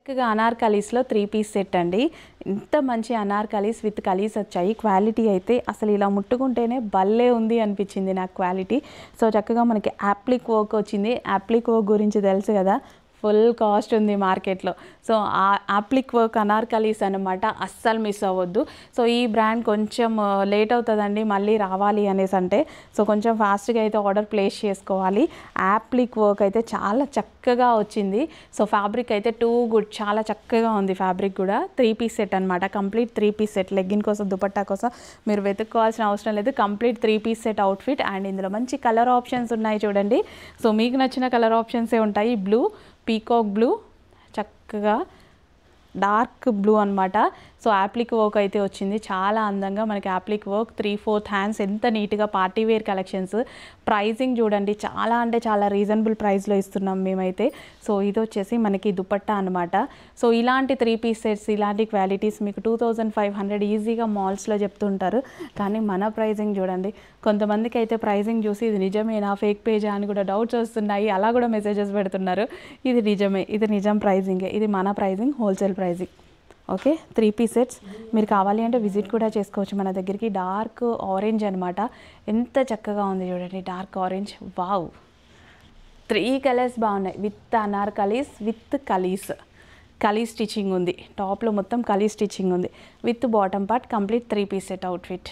చక్కగా అనార్కలీస్లో 3 piece set అండి. ఇంత మంచి అనార్కలీస్ విత్ కలీస్ వచ్చాయి. క్వాలిటీ అయితే అసలు ఇలా ముట్టుకుంటేనే భలే ఉంది అనిపించింది నాకు క్వాలిటీ. సో చక్కగా మనకి యాప్లిక్ వర్క్ వచ్చింది. యాప్లిక్ వర్క్ గురించి తెలుసు కదా, ఫుల్ కాస్ట్ ఉంది మార్కెట్లో. సో ఆ యాప్లిక్ వర్క్ అనార్కలీస్ అనమాట, అస్సలు మిస్ అవ్వద్దు. సో ఈ బ్రాండ్ కొంచెం లేట్ అవుతుందండి మళ్ళీ రావాలి అనేసి అంటే, సో కొంచెం ఫాస్ట్గా అయితే ఆర్డర్ ప్లేస్ చేసుకోవాలి. యాప్లిక్ వర్క్ అయితే చాలా చక్కగా వచ్చింది. సో ఫ్యాబ్రిక్ అయితే టూ గుడ్, చాలా చక్కగా ఉంది ఫ్యాబ్రిక్ కూడా. 3 పీస్ సెట్ అనమాట, కంప్లీట్ 3 పీస్ సెట్. లెగ్గిన్ కోసం దుపట్టా కోసం మీరు వెతుక్కోవాల్సిన అవసరం లేదు, complete 3 piece set outfit. And ఇందులో మంచి కలర్ ఆప్షన్స్ ఉన్నాయి చూడండి. సో మీకు నచ్చిన కలర్ ఆప్షన్సే ఉంటాయి. బ్లూ, పీకాక్ బ్లూ, చక్కగా డార్క్ బ్లూ అనమాట. సో యాప్లిక్ వర్క్ అయితే వచ్చింది, చాలా అందంగా మనకి యాప్లిక్ వర్క్. 3/4 హ్యాండ్స్, ఎంత నీట్గా పార్టీ వేర్ కలెక్షన్స్. ప్రైజింగ్ చూడండి, చాలా అంటే చాలా రీజనబుల్ ప్రైస్లో ఇస్తున్నాం మేమైతే. సో ఇది వచ్చేసి మనకి దుపట్టా అనమాట. సో ఇలాంటి 3 పీస్ సెట్స్, ఇలాంటి క్వాలిటీస్ మీకు 2500 ఈజీగా మాల్స్లో చెప్తుంటారు, కానీ మన ప్రైజింగ్ చూడండి. కొంతమందికి అయితే ప్రైజింగ్ చూసి ఇది నిజమేనా ఫేక్ పేజా అని కూడా డౌట్స్ వస్తున్నాయి, అలా కూడా మెసేజెస్ పెడుతున్నారు. ఇది నిజమే, ఇది నిజం ప్రైజింగే, ఇది మన pricing, wholesale pricing. Okay, 3 piece sets మీరు కావాలి అంటే విజిట్ కూడా చేసుకోవచ్చు మన దగ్గరికి. డార్క్ ఆరెంజ్ అనమాట, ఎంత చక్కగా ఉంది చూడండి, డార్క్ ఆరెంజ్. వావ్, 3 కలర్స్ బాగున్నాయి. With anarkalis with kalis, kali stitching ఉంది టాప్లో, మొత్తం కలీ స్టిచ్చింగ్ ఉంది. With bottom part complete 3 piece set outfit.